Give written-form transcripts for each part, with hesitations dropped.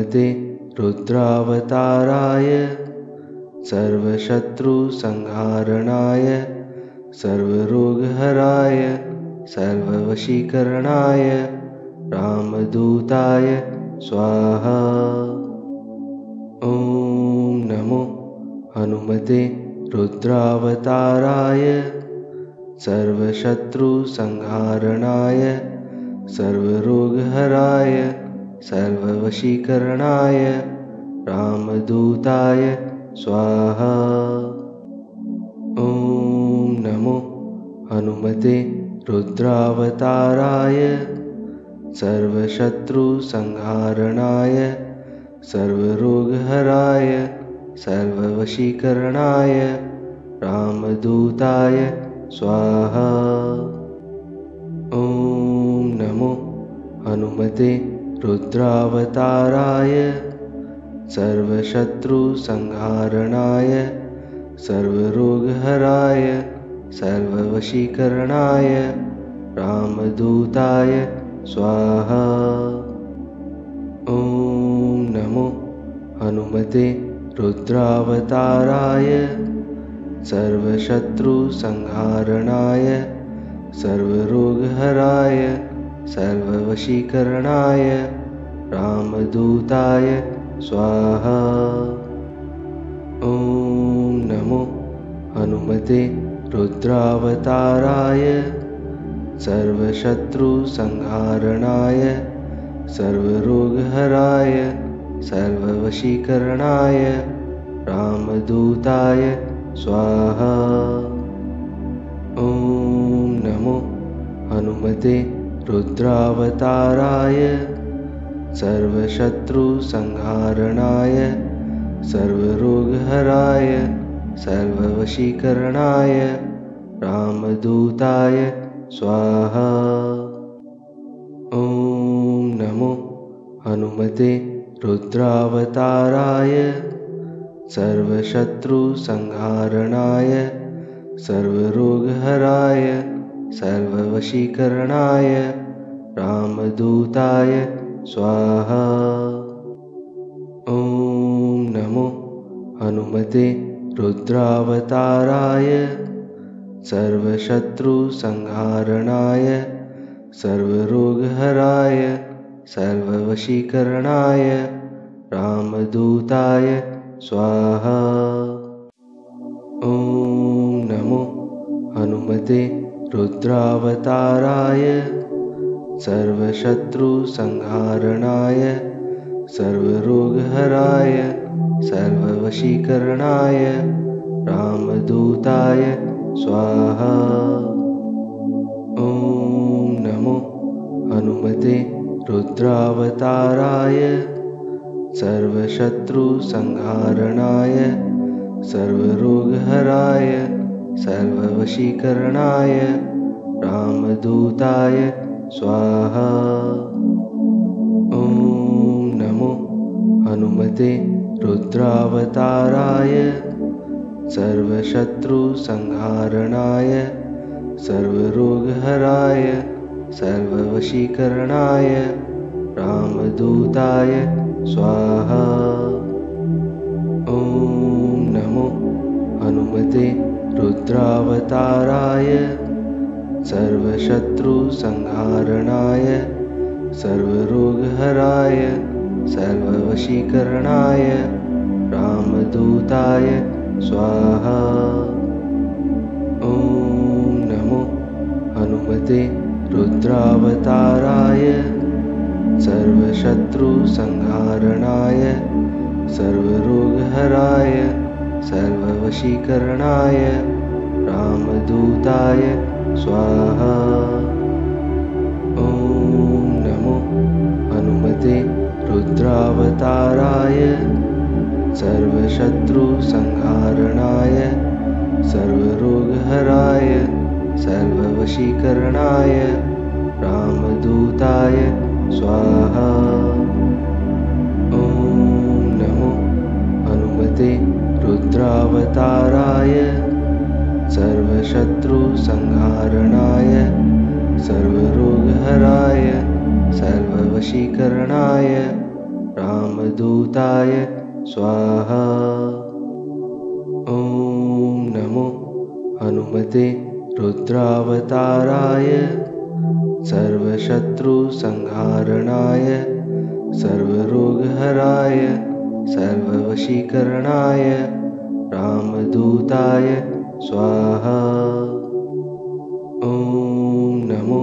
हनुमते रुद्रावताराय सर्वशत्रुसंहारणाय सर्वरोगहराय सर्ववशीकरणाय रामदूताय स्वाहा। ॐ नमो हनुमते रुद्रावताराय सर्वशत्रुसंहारणाय सर्वरोगहराय सर्ववशीकरणाय रामदूताय स्वाहा। ॐ नमो हनुमते रुद्रावताराय सर्वशत्रुसंहारणाय सर्वरोगहराय सर्ववशीकरणाय रामदूताय स्वाहा। ॐ नमो हनुमते रुद्रावताराय सर्वशत्रुसंहारणाय सर्वरोगहराय सर्ववशीकरणाय रामदूताय स्वाहा। ॐ नमो हनुमते रुद्रावताराय सर्वशत्रुसंहारणाय सर्वरोगहराय सर्ववशीकरणाय रामदूताय स्वाहा। ॐ नमो हनुमते रुद्रावताराय सर्वशत्रुसंहारणाय सर्वरोगहराय सर्ववशीकरणाय रामदूताय स्वाहा। ॐ नमो हनुमते रुद्रावताराय सर्वशत्रुसंहारणाय सर्वरोगहराय सर्ववशीकरणाय रामदूताय स्वाहा। ॐ नमो हनुमते रुद्रावताराय सर्वशत्रुसंहारणाय सर्वरोगहराय सर्ववशीकरणाय रामदूताय स्वाहा। ॐ नमो हनुमते रुद्रावताराय सर्वशत्रुसंहारणाय सर्वरोगहराय सर्ववशीकरणाय रामदूताय स्वाहा। ॐ नमो हनुमते रुद्रावताराय सर्वशत्रुसंहारणाय सर्वरोगहराय सर्ववशीकरणाय रामदूताय स्वाहा। ॐ नमो हनुमते रुद्रावताराय सर्वशत्रुसंहारणाय सर्वरोगहराय सर्ववशीकरणाय रामदूताय स्वाहा। ॐ नमो हनुमते रुद्रावताराय सर्वशत्रुसंहारणाय सर्वरोगहराय सर्ववशीकरणाय रामदूताय स्वाहा। ॐ नमो हनुमते रुद्रावताराय सर्वशत्रुसंहारणाय सर्वरोगहराय सर्ववशीकरणाय रामदूताय स्वाहा। ॐ नमो हनुमते रुद्रावताराय सर्वशत्रुसंहारणाय सर्वरोगहराय सर्ववशीकरणाय रामदूताय स्वाहा। ॐ नमो हनुमते रुद्रावताराय सर्वशत्रुसंहारणाय सर्वरोगहराय सर्ववशीकरणाय रामदूताय स्वाहा। ॐ नमो हनुमते रुद्रावताराय सर्वशत्रुसंहारणाय सर्वरोगहराय सर्ववशीकरणाय राम रामदूताय स्वाहा। ॐ नमो हनुमते रुद्रावताराय सर्वशत्रुसंहारणाय सर्वरोगहराय सर्ववशीकरणाय रामदूताय स्वाहा। ॐ नमो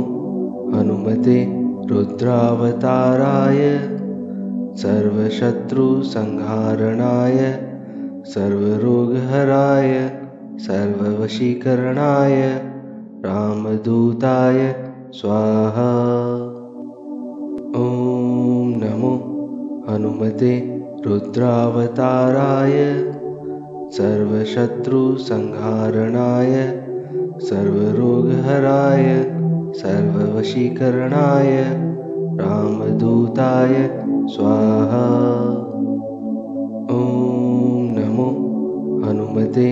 हनुमते रुद्रावताराय सर्वशत्रुसंहारणाय सर्वरोगहराय सर्ववशीकरणाय रामदूताय स्वाहा। ॐ नमो हनुमते रुद्रावताराय सर्वशत्रुसंहारणाय सर्वरोगहराय सर्ववशीकरणाय रामदूताय स्वाहा। ॐ नमो हनुमते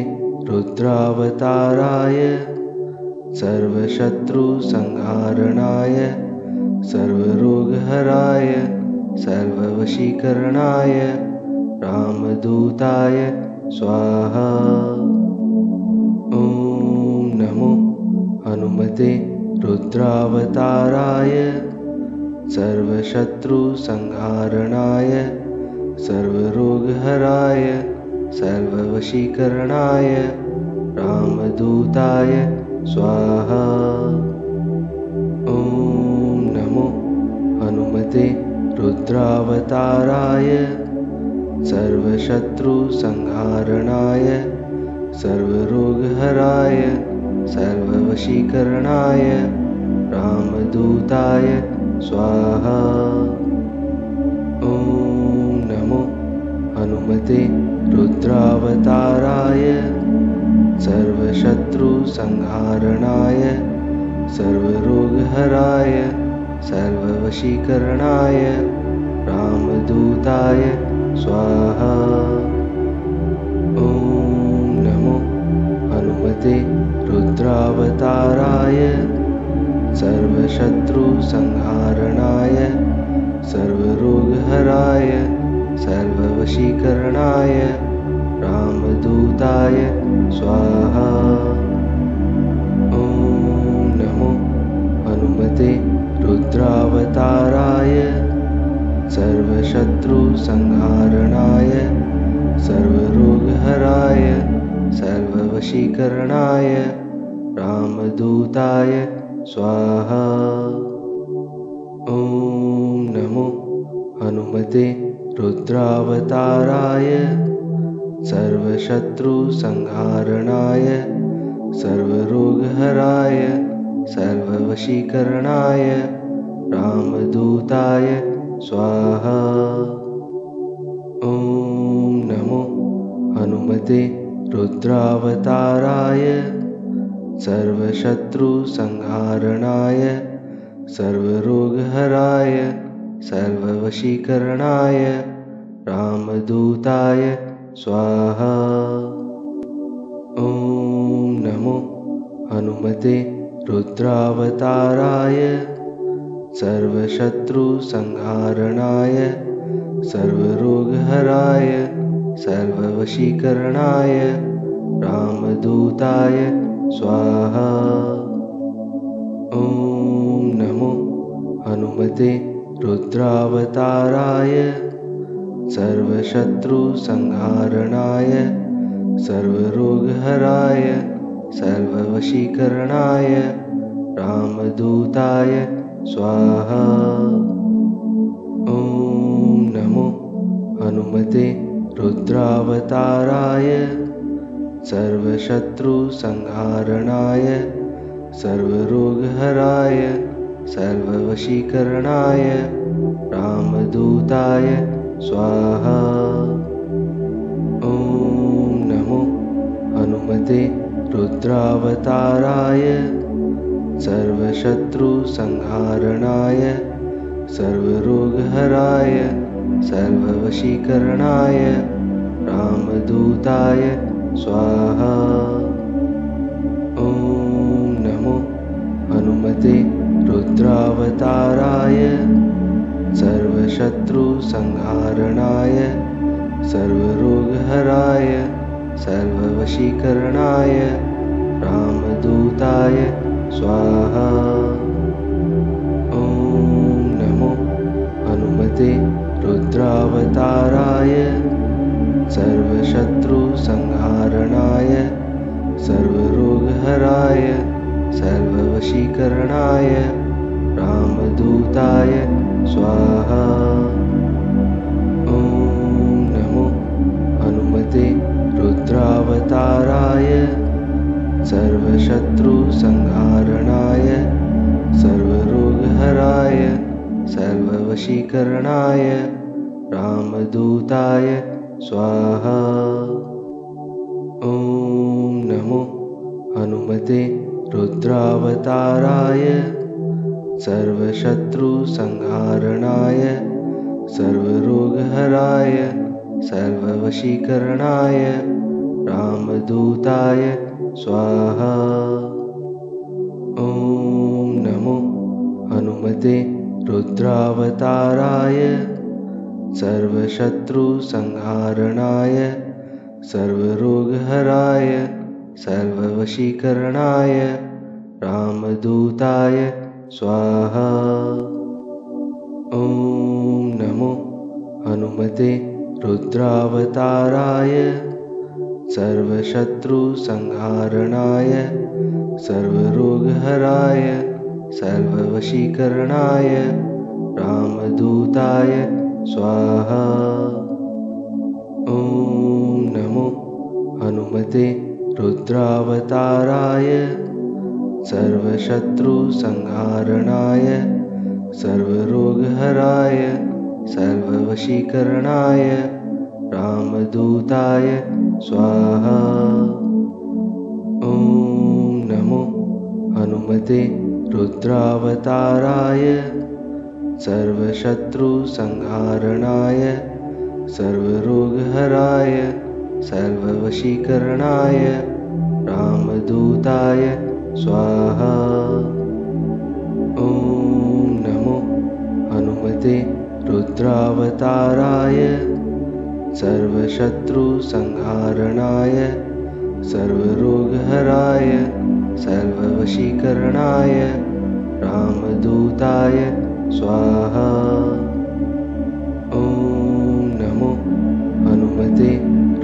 रुद्रावताराय सर्वशत्रुसंहारणाय सर्वरोगहराय सर्ववशीकरणाय रामदूताय स्वाहा। ॐ नमो हनुमते रुद्रावताराय सर्वशत्रुसंहारणाय सर्वरोगहराय सर्ववशीकरणाय रामदूताय स्वाहा। ॐ नमो हनुमते रुद्रावताराय सर्वशत्रुसंहारणाय सर्वरोगहराय सर्ववशीकरणाय रामदूताय स्वाहा। ॐ नमो हनुमते रुद्रावताराय सर्वशत्रुसंहारणाय सर्वरोगहराय सर्ववशीकरणाय रामदूताय स्वाहा। ॐ नमो हनुमते रुद्रावताराय सर्वशत्रुसंहारणाय सर्वरोगहराय सर्ववशीकरणाय रामदूताय स्वाहा। ॐ नमो हनुमते रुद्रावताराय सर्वशत्रुसंहारणाय सर्वरोगहराय सर्ववशीकरणाय रामदूताय स्वाहा। ॐ नमो हनुमते रुद्रावताराय सर्वशत्रुसंहारणाय सर्वरोगहराय सर्ववशीकरणाय रामदूताय स्वाहा। ॐ नमो हनुमते रुद्रावताराय सर्वशत्रुसंहारणाय सर्वरोगहराय सर्ववशीकरणाय रामदूताय स्वाहा। ॐ नमो हनुमते रुद्रावताराय सर्वशत्रुसंहारणाय सर्वरोगहराय सर्ववशीकरणाय रामदूताय स्वाहा। ॐ नमो हनुमते रुद्रावताराय सर्वशत्रुसंहारणाय सर्वरोगहराय सर्ववशीकरणाय रामदूताय स्वाहा। ॐ नमो हनुमते रुद्रावताराय सर्वशत्रुसंहारणाय सर्वरोगहराय सर्ववशीकरणाय रामदूताय स्वाहा। ॐ नमो हनुमते रुद्रावताराय सर्वशत्रुसंहारणाय सर्वरोगहराय सर्ववशीकरणाय रामदूताय स्वाहा। ॐ नमो हनुमते रुद्रावताराय सर्वशत्रुसंहारणाय सर्वशत्रुसंहारणाय सर्वरोगहराय सर्ववशीकरणाय रामदूताय स्वाहा। ॐ नमो हनुमते रुद्रावताराय सर्वशत्रुसंहारणाय सर्वरोगहराय सर्ववशीकरणाय रामदूताय स्वाहा। ॐ नमो हनुमते रुद्रावताराय सर्वशत्रुसंहारणाय सर्वरोगहराय सर्ववशीकरणाय रामदूताय स्वाहा। ॐ नमो हनुमते रुद्रावताराय सर्वशत्रुसंहारणाय सर्वरोगहराय सर्ववशीकरणाय रामदूताय स्वाहा। ॐ नमो हनुमते रुद्रावताराय सर्वशत्रुसंहारणाय सर्वरोगहराय सर्ववशीकरणाय रामदूताय स्वाहा। ॐ नमो हनुमते रुद्रावताराय सर्वशत्रुसंहारणाय सर्वरोगहराय सर्ववशीकरणाय रामदूताय स्वाहा। ॐ नमो हनुमते रुद्रावताराय सर्वशत्रुसंहारणाय सर्वरोगहराय सर्ववशीकरणाय रामदूताय स्वाहा। ॐ नमो हनुमते रुद्रावताराय सर्वशत्रुसंहारणाय सर्वरोगहराय सर्ववशीकरणाय रामदूताय स्वाहा। ॐ नमो हनुमते रुद्रावताराय सर्वशत्रुसंहारणाय सर्वरोगहराय सर्ववशीकरणाय रामदूताय स्वाहा। ॐ नमो हनुमते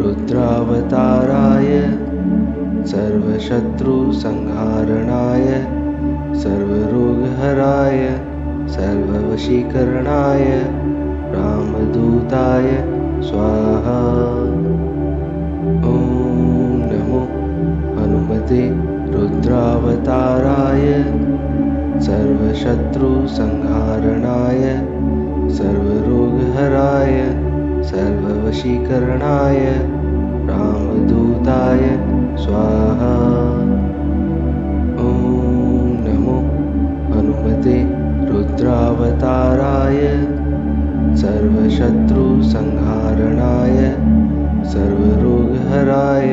रुद्रावताराय सर्वशत्रुसंहारणाय सर्वरोगहराय सर्ववशीकरणाय रामदूताय स्वाहा। ॐ नमो हनुमते रुद्रावताराय सर्वशत्रुसंहारणाय सर्वरोगहराय सर्ववशीकरणाय रामदूताय स्वाहा। ॐ नमो हनुमते रुद्रावताराय सर्वशत्रुसंहारणाय सर्वरोगहराय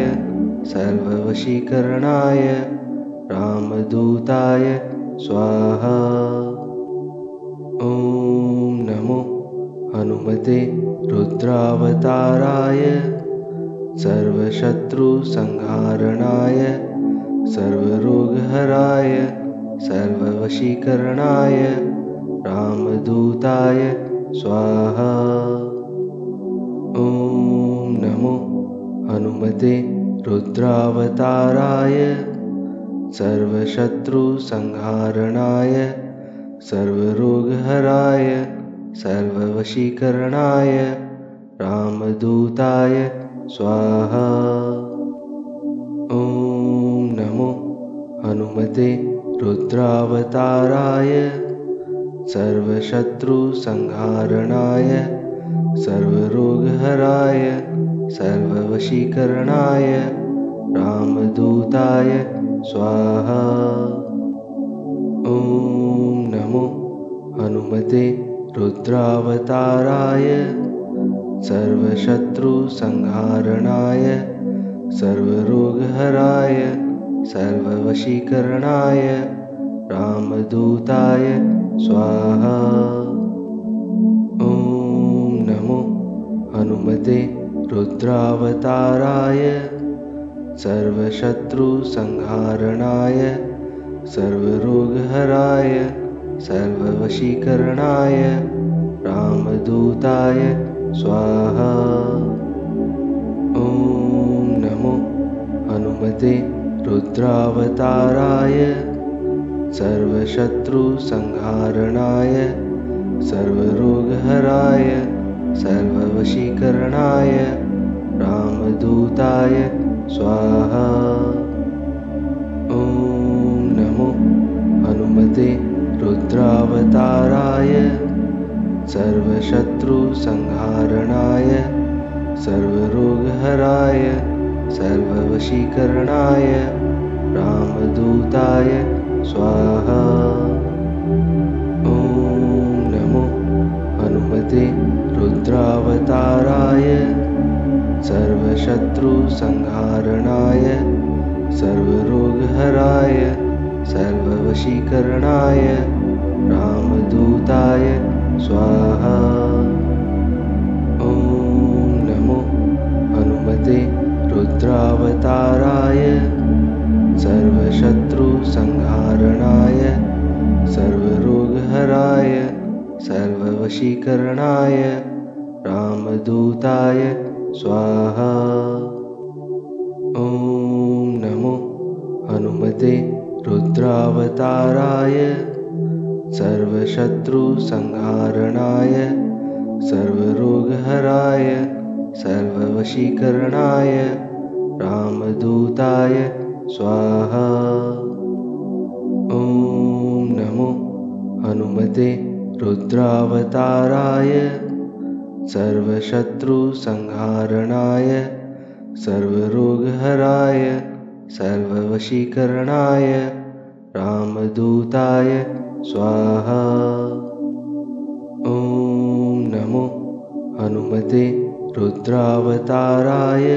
सर्ववशीकरणाय रामदूताय स्वाहा। ॐ नमो हनुमते रुद्रावताराय सर्वशत्रुसंहारणाय सर्वरोगहराय सर्ववशीकरणाय रामदूताय स्वाहा। ॐ नमो हनुमते रुद्रावताराय सर्वशत्रुसंहारणाय सर्वरोगहराय सर्ववशीकरणाय रामदूताय स्वाहा। ॐ नमो हनुमते रुद्रावताराय सर्वशत्रुसंहारणाय सर्वरोगहराय सर्ववशीकरणाय रामदूताय स्वाहा। ॐ नमो हनुमते रुद्रावताराय सर्वशत्रुसंहारणाय सर्वरोगहराय सर्ववशीकरणाय रामदूताय स्वाहा। ॐ हनुमते रुद्रावताराय सर्वशत्रुसंहारणाय सर्वरोगहराय सर्ववशीकरणाय रामदूताय स्वाहा। ॐ नमो हनुमते रुद्रावताराय सर्वशत्रुसंहारणाय सर्वरोगहराय सर्ववशीकरणाय रामदूताय स्वाहा। ॐ नमो हनुमते रुद्रावताराय सर्वशत्रुसंहारणाय सर्वरोगहराय सर्ववशीकरणाय रामदूताय स्वाहा। ॐ नमो हनुमते रुद्रावताराय सर्वशत्रुसंहारणाय सर्वरोगहराय सर्ववशीकरणाय रामदूताय स्वाहा। ॐ नमो हनुमते रुद्रावताराय सर्वशत्रुसंहारणाय सर्वरोगहराय सर्ववशीकरणाय रामदूताय स्वाहा। ॐ नमो हनुमते रुद्रावताराय सर्वशत्रुसंहारणाय सर्वरोगहराय सर्ववशीकरणाय रामदूताय स्वाहा। ॐ नमो हनुमते रुद्रावताराय सर्वशत्रुसंहारणाय सर्वरोगहराय सर्ववशीकरणाय रामदूताय स्वाहा। ॐ नमो हनुमते रुद्रावताराय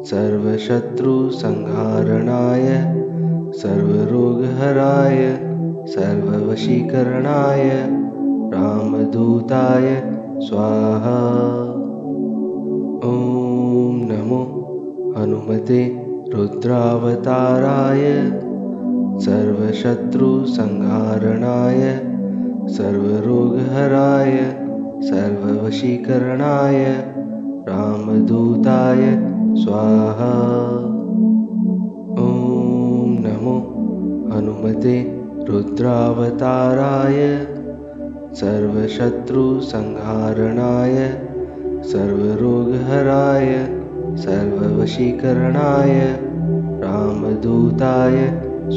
सर्वशत्रुसंहारणाय सर्वरोगहराय सर्ववशीकरणाय रामदूताय स्वाहा। ॐ नमो हनुमते रुद्रावताराय सर्वशत्रुसंहारणाय सर्वरोगहराय सर्ववशीकरणाय रामदूताय स्वाहा। ॐ नमो हनुमते रुद्रावताराय सर्वशत्रुसंहारणाय सर्वरोगहराय सर्ववशीकरणाय रामदूताय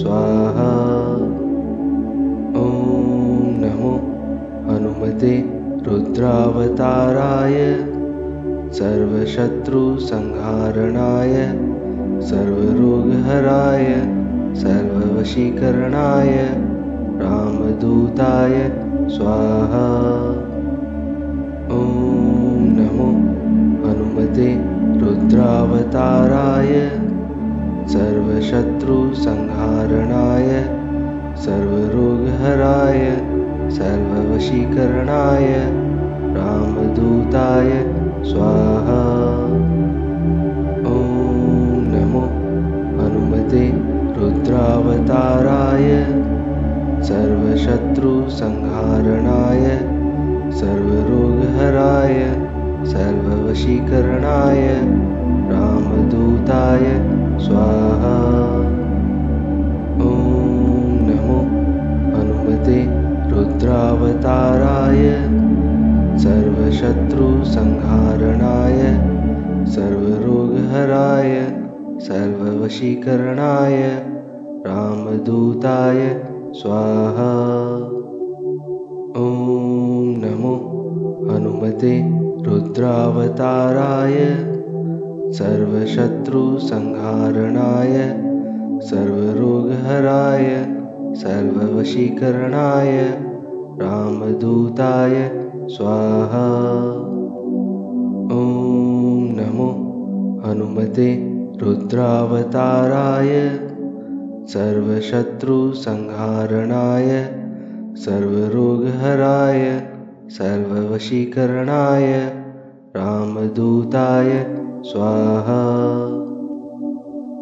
स्वाहा। ॐ नमो हनुमते रुद्रावताराय सर्वशत्रुसंहारणाय सर्वरोगहराय सर्ववशीकरणाय रामदूताय स्वाहा। ॐ नमो हनुमते रुद्रावताराय सर्वशत्रुसंहारणाय सर्वरोगहराय सर्ववशीकरणाय रामदूताय स्वाहा। ॐ नमो हनुमते रुद्रावताराय सर्वशत्रुसंहारणाय सर्वरोगहराय सर्ववशीकरणाय रामदूताय स्वाहा। ॐ नमो हनुमते रुद्रावताराय सर्वशत्रुसंहारणाय सर्वरोगहराय सर्ववशीकरणाय रामदूताय स्वाहा। ॐ नमो हनुमते रुद्रावताराय सर्वशत्रुसंहारणाय सर्वरोगहराय सर्ववशीकरणाय रामदूताय स्वाहा। ॐ नमो हनुमते रुद्रावताराय सर्वशत्रुसंहारणाय सर्वरोगहराय सर्ववशीकरणाय रामदूताय स्वाहा।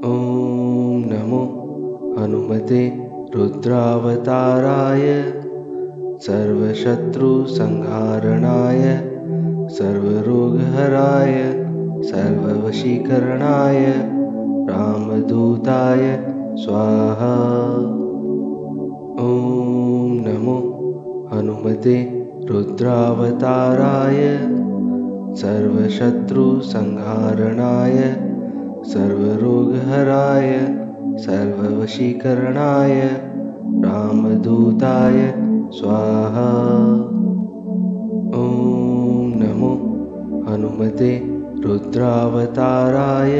ॐ नमो हनुमते रुद्रावताराय सर्वशत्रुसंहारणाय सर्वरोगहराय सर्ववशीकरणाय रामदूताय स्वाहा। ॐ नमो हनुमते रुद्रावताराय सर्वशत्रुसंहारणाय सर्वरोगहराय सर्ववशीकरणाय रामदूताय स्वाहा। ॐ नमो हनुमते रुद्रावताराय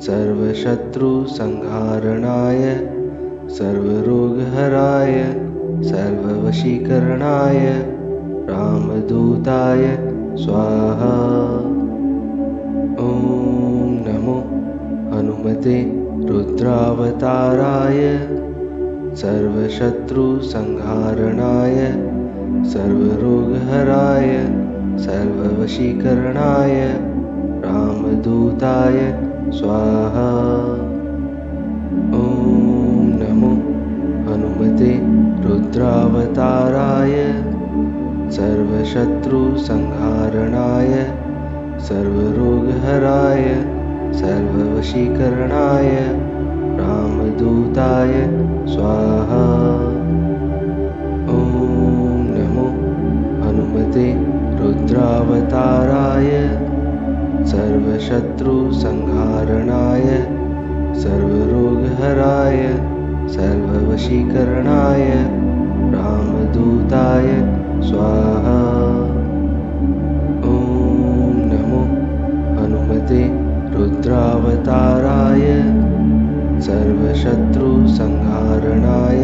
सर्वशत्रुसंहारणाय सर्वरोगहराय सर्ववशीकरणाय रामदूताय स्वाहा। ॐ नमो हनुमते रुद्रावताराय सर्वशत्रुसंहारणाय सर्वरोगहराय सर्ववशीकरणाय रामदूताय स्वाहा। ॐ नमो हनुमते रुद्रावताराय सर्वशत्रुसंहारणाय सर्वरोगहराय सर्ववशीकरणाय रामदूताय स्वाहा। ॐ नमो हनुमते रुद्रावताराय सर्वशत्रुसंहारणाय सर्वरोगहराय सर्ववशीकरणाय रामदूताय स्वाहा। ॐ नमो हनुमते रुद्रावताराय सर्वशत्रुसंहारणाय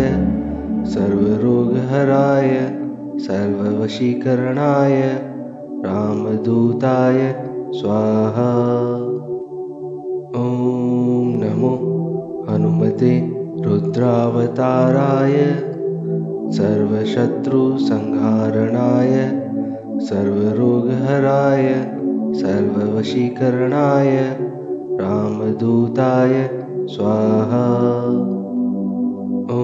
सर्वरोगहराय सर्ववशीकरणाय रामदूताय स्वाहा। ॐ नमो हनुमते रुद्रावताराय सर्वशत्रुसंहारणाय सर्वरोगहराय सर्ववशीकरणाय रामदूताय स्वाहा। ॐ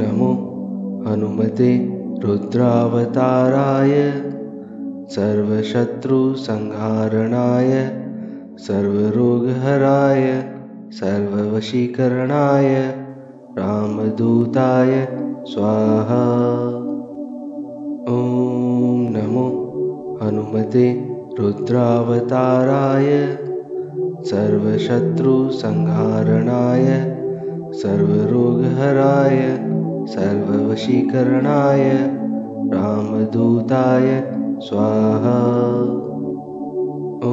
नमो हनुमते रुद्रावताराय सर्वशत्रुसंहारणाय सर्वरोगहराय सर्ववशीकरणाय रामदूताय स्वाहा। ॐ नमो हनुमते रुद्रावताराय सर्वशत्रुसंहारणाय सर्वरोगहराय सर्ववशीकरणाय रामदूताय स्वाहा। ॐ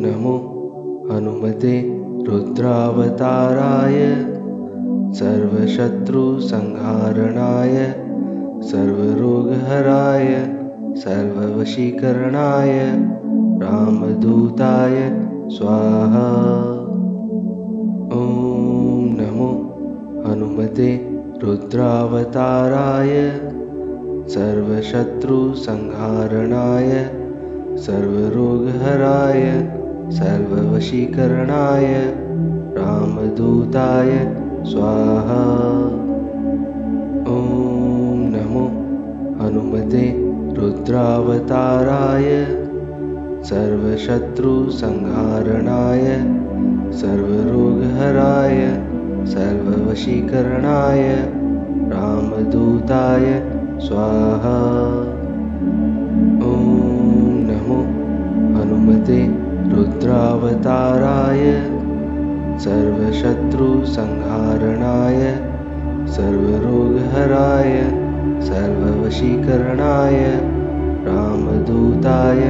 नमो हनुमते रुद्रावताराय सर्वशत्रुसंहारणाय सर्वरोगहराय सर्ववशीकरणाय रामदूताय स्वाहा। ॐ नमो हनुमते रुद्रावताराय सर्वशत्रुसंहारणाय सर्वरोगहराय सर्ववशीकरणाय रामदूताय स्वाहा। ॐ नमो हनुमते रुद्रावताराय सर्वशत्रुसंहारणाय सर्वरोगहराय सर्ववशीकरणाय रामदूताय स्वाहा। ॐ नमो हनुमते रुद्रावताराय सर्वशत्रुसंहारणाय सर्वरोगहराय सर्ववशीकरणाय रामदूताय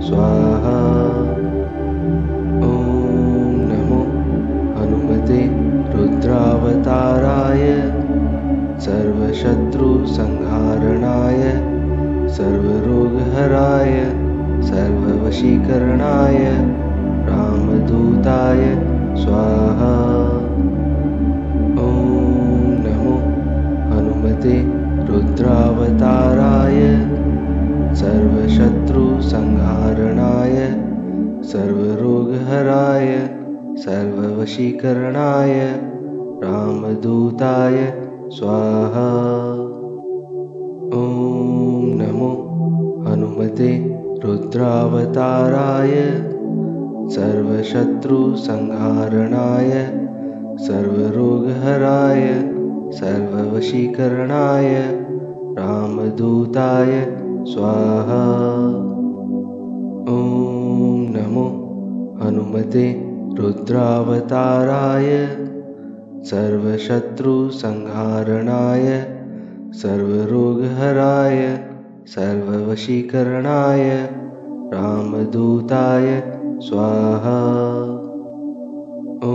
स्वाहा। ॐ नमो हनुमते रुद्रावताराय सर्वशत्रुसंहारणाय सर्वरोगहराय सर्ववशीकरणाय रामदूताय स्वाहा। ॐ नमो हनुमते रुद्रावताराय सर्वशत्रुसंहारणाय सर्ववशीकरणाय रामदूताय स्वाहा। ॐ नमो हनुमते रुद्रावताराय सर्वशत्रुसंहारणाय सर्वरोगहराय सर्ववशीकरणाय रामदूताय स्वाहा। ॐ नमो हनुमते रुद्रावताराय सर्वशत्रुसंहारणाय सर्वरोगहराय सर्ववशीकरणाय रामदूताय स्वाहा। ॐ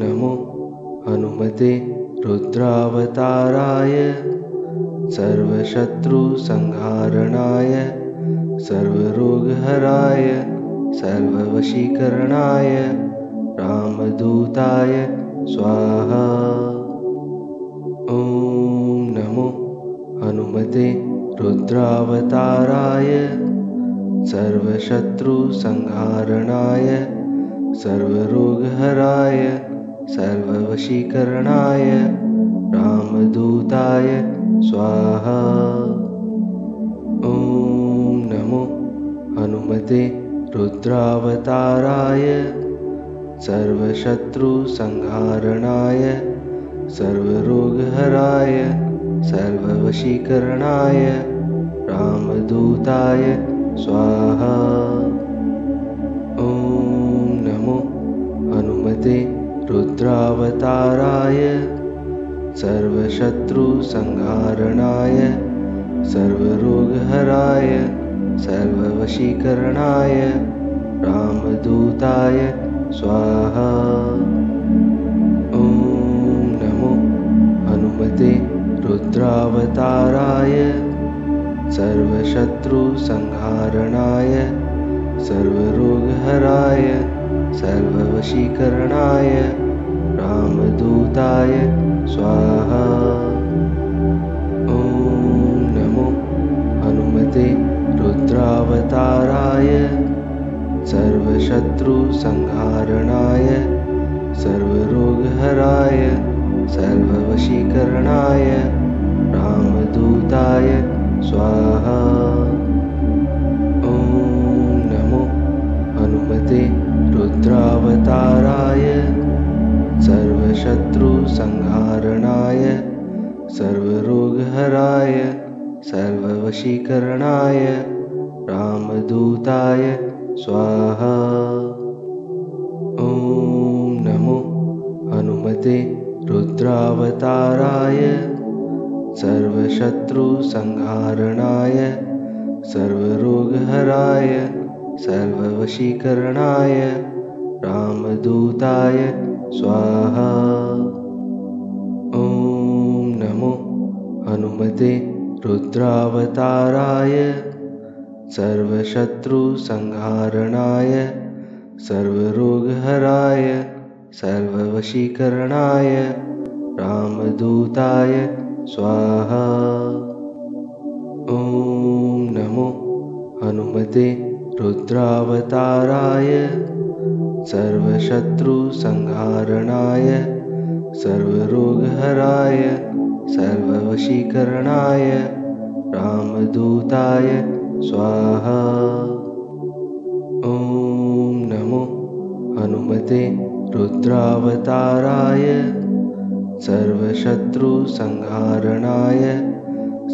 नमो हनुमते रुद्रावताराय सर्वशत्रुसंहारणाय सर्वरोगहराय सर्ववशीकरणाय रामदूताय स्वाहा। ॐ नमो हनुमते रुद्रावताराय सर्वशत्रुसंहारणाय सर्वरोगहराय सर्ववशीकरणाय रामदूताय स्वाहा। ॐ नमो हनुमते रुद्रावताराय सर्वशत्रुसंहारणाय सर्वरोगहराय सर्ववशीकरणाय रामदूताय स्वाहा। ॐ नमो हनुमते रुद्रावताराय सर्वशत्रुसंहारणाय सर्वरोगहराय सर्ववशीकरणाय रामदूताय स्वाहा। ॐ नमो हनुमते रुद्रावताराय सर्वशत्रुसंहारणाय सर्वरोगहराय सर्ववशीकरणाय रामदूताय स्वाहा। ॐ नमो हनुमते रुद्रावताराय सर्वशत्रुसंहारणाय सर्वरोगहराय सर्ववशीकरणाय रामदूताय स्वाहा। ॐ नमो हनुमते रुद्रावताराय सर्वशत्रुसंहारणाय सर्वरोगहराय सर्ववशीकरणाय रामदूताय स्वाहा। ॐ नमो हनुमते रुद्रावताराय सर्वशत्रुसंहारणाय सर्वरोगहराय सर्ववशीकरणाय रामदूताय स्वाहा। ॐ नमो हनुमते रुद्रावताराय सर्वशत्रुसंहारणाय सर्वरोगहराय सर्ववशीकरणाय रामदूताय स्वाहा। ॐ नमो हनुमते रुद्रावताराय सर्वशत्रुसंहारणाय सर्वरोगहराय सर्ववशीकरणाय रामदूताय स्वाहा। ॐ नमो हनुमते रुद्रावताराय सर्वशत्रुसंहारणाय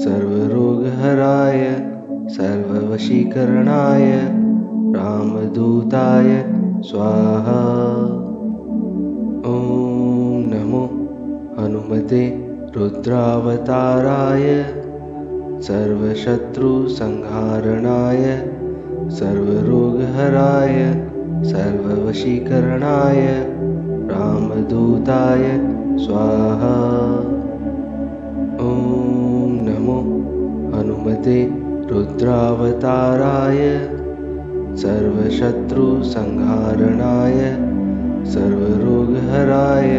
सर्वरोगहराय सर्ववशीकरणाय रामदूताय स्वाहा। ॐ नमो हनुमते रुद्रावताराय सर्वशत्रुसंहारणाय सर्वरोगहराय सर्ववशीकरणाय रामदूताय स्वाहा। ॐ नमो हनुमते रुद्रावताराय सर्वशत्रुसंहारणाय सर्वरोगहराय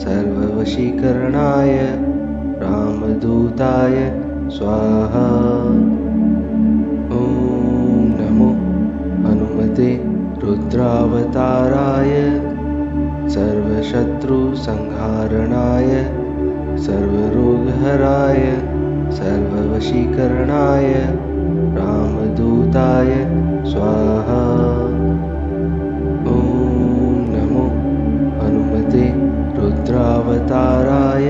सर्ववशीकरणाय रामदूताय स्वाहा। ॐ नमो हनुमते रुद्रावताराय सर्वशत्रुसंहारणाय सर्वरोगहराय सर्ववशीकरणाय रामदूताय स्वाहा। ॐ नमो हनुमते रुद्रावताराय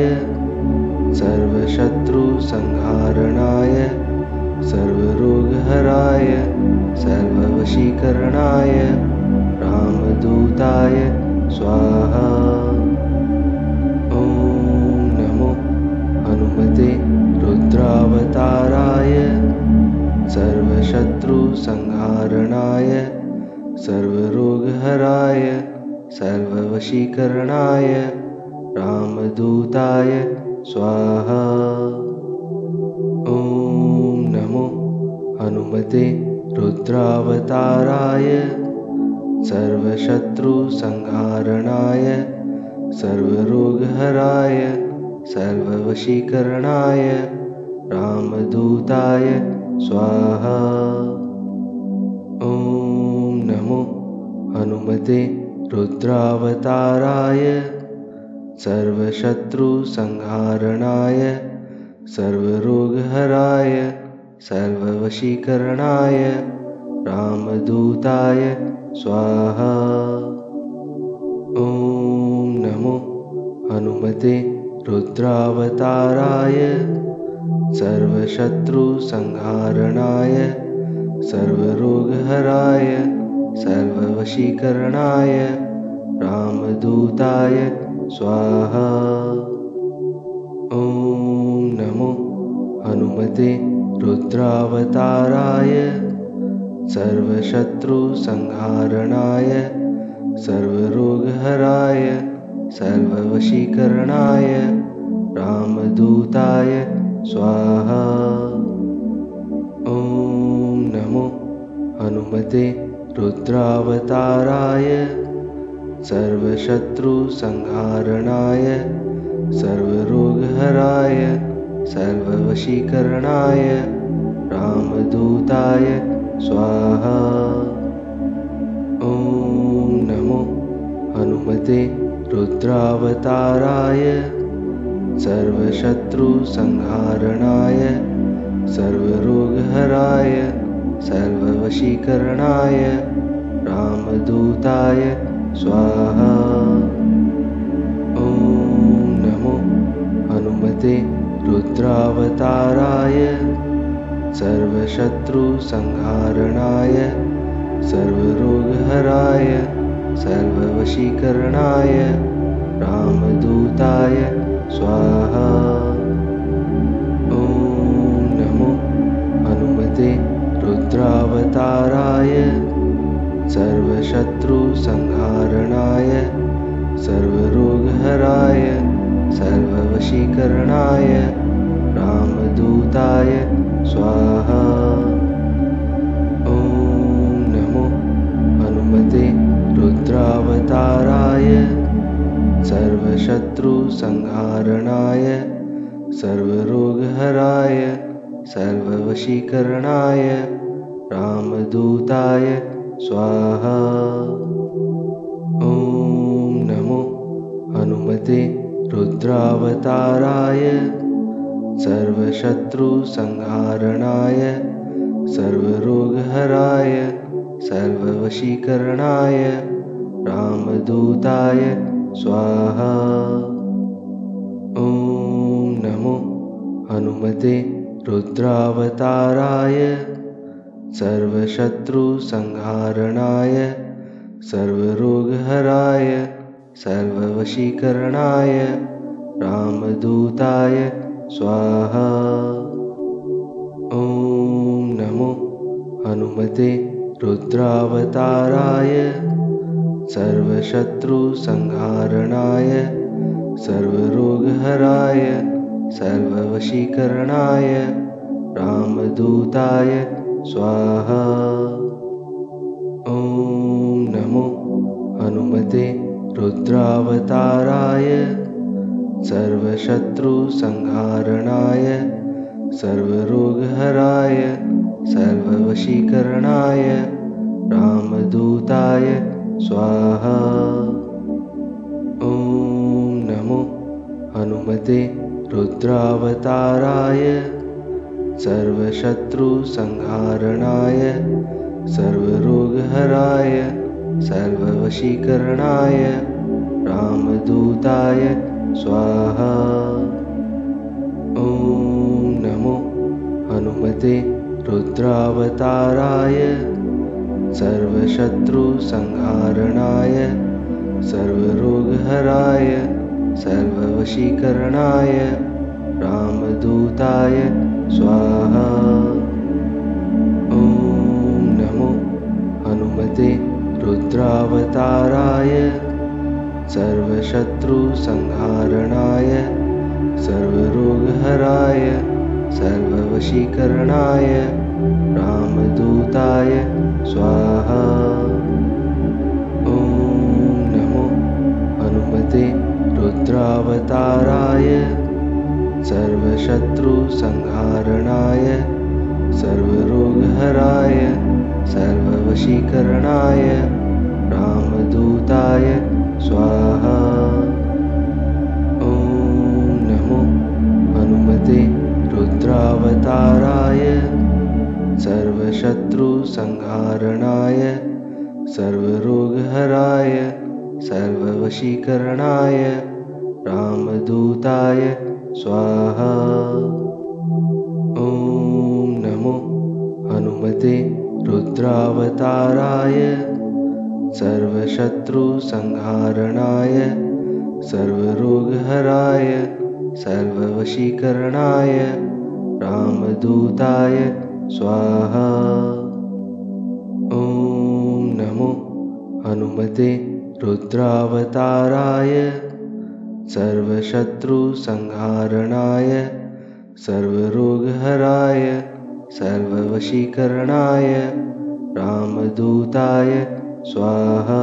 सर्वशत्रुसंहारणाय सर्वरोगहराय सर्ववशीकरणाय रामदूताय स्वाहा। ॐ नमो हनुमते रुद्रावताराय सर्वशत्रुसंहारणाय सर्वरोगहराय सर्ववशीकरणाय रामदूताय स्वाहा। ॐ नमो हनुमते रुद्रावताराय सर्वशत्रुसंहारणाय सर्वरोगहराय सर्ववशीकरणाय रामदूताय स्वाहा। ॐ नमो हनुमते रुद्रावताराय सर्वशत्रुसंहारणाय सर्वरोगहराय सर्ववशीकरणाय रामदूताय स्वाहा। ॐ नमो हनुमते रुद्रावताराय सर्वशत्रुसंहारणाय सर्वरोगहराय सर्ववशीकरणाय रामदूताय स्वाहा। ॐ नमो हनुमते रुद्रावताराय सर्वशत्रुसंहारणाय सर्वरोगहराय सर्ववशीकरणाय रामदूताय स्वाहा। ॐ नमो हनुमते रुद्रावताराय सर्वशत्रुसंहारणाय सर्वरोगहराय सर्ववशीकरणाय रामदूताय स्वाहा। ॐ नमो हनुमते रुद्रावताराय सर्वशत्रुसंहारणाय सर्वरोगहराय सर्ववशीकरणाय रामदूताय स्वाहा। ॐ नमो हनुमते रुद्रावताराय सर्वशत्रुसंहारणाय सर्वरोगहराय सर्ववशीकरणाय रामदूताय स्वाहा। ॐ नमो हनुमते रुद्रावताराय सर्वशत्रुसंहारणाय सर्वरोगहराय सर्ववशीकरणाय रामदूताय स्वाहा। ॐ नमो हनुमते रुद्रावताराय सर्वशत्रुसंहारणाय सर्वरोगहराय सर्ववशीकरणाय रामदूताय स्वाहा। ॐ नमो हनुमते रुद्रावताराय सर्वशत्रुसंहारणाय सर्वरोगहराय सर्ववशीकरणाय रामदूताय स्वाहा। ॐ नमो हनुमते रुद्रावताराय सर्वशत्रुसंहारणाय सर्वरोगहराय सर्ववशीकरणाय रामदूताय स्वाहा। ॐ नमो हनुमते रुद्रावताराय सर्वशत्रुसंहारणाय सर्वरोगहराय सर्ववशीकरणाय रामदूताय स्वाहा। ॐ नमो हनुमते रुद्रावताराय सर्वशत्रुसंहारणाय सर्वरोगहराय सर्ववशीकरणाय रामदूताय स्वाहा। ॐ हनुमते रुद्रावताराय सर्वशत्रुसंहारणाय सर्वरोगहराय सर्ववशीकरणाय रामदूताय स्वाहा। ॐ नमो हनुमते रुद्रावताराय सर्वशत्रुसंहारणाय सर्वरोगहराय सर्ववशीकरणाय रामदूताय स्वाहा। ॐ नमो हनुमते रुद्रावताराय सर्वशत्रुसंहारणाय सर्वरोगहराय सर्ववशीकरणाय रामदूताय स्वाहा। ॐ नमो हनुमते रुद्रावताराय सर्वशत्रुसंहारणाय सर्वरोगहराय सर्ववशीकरणाय रामदूताय स्वाहा। ॐ नमो हनुमते रुद्रावताराय सर्वशत्रुसंहारणाय सर्वरोगहराय सर्ववशीकरणाय रामदूताय स्वाहा। ॐ नमो हनुमते रुद्रावताराय सर्वशत्रुसंहारणाय सर्वरोगहराय सर्ववशीकरणाय रामदूताय स्वाहा। ॐ नमो हनुमते रुद्रावताराय सर्वशत्रुसंहारणाय सर्वरोगहराय सर्ववशीकरणाय रामदूताय स्वाहा।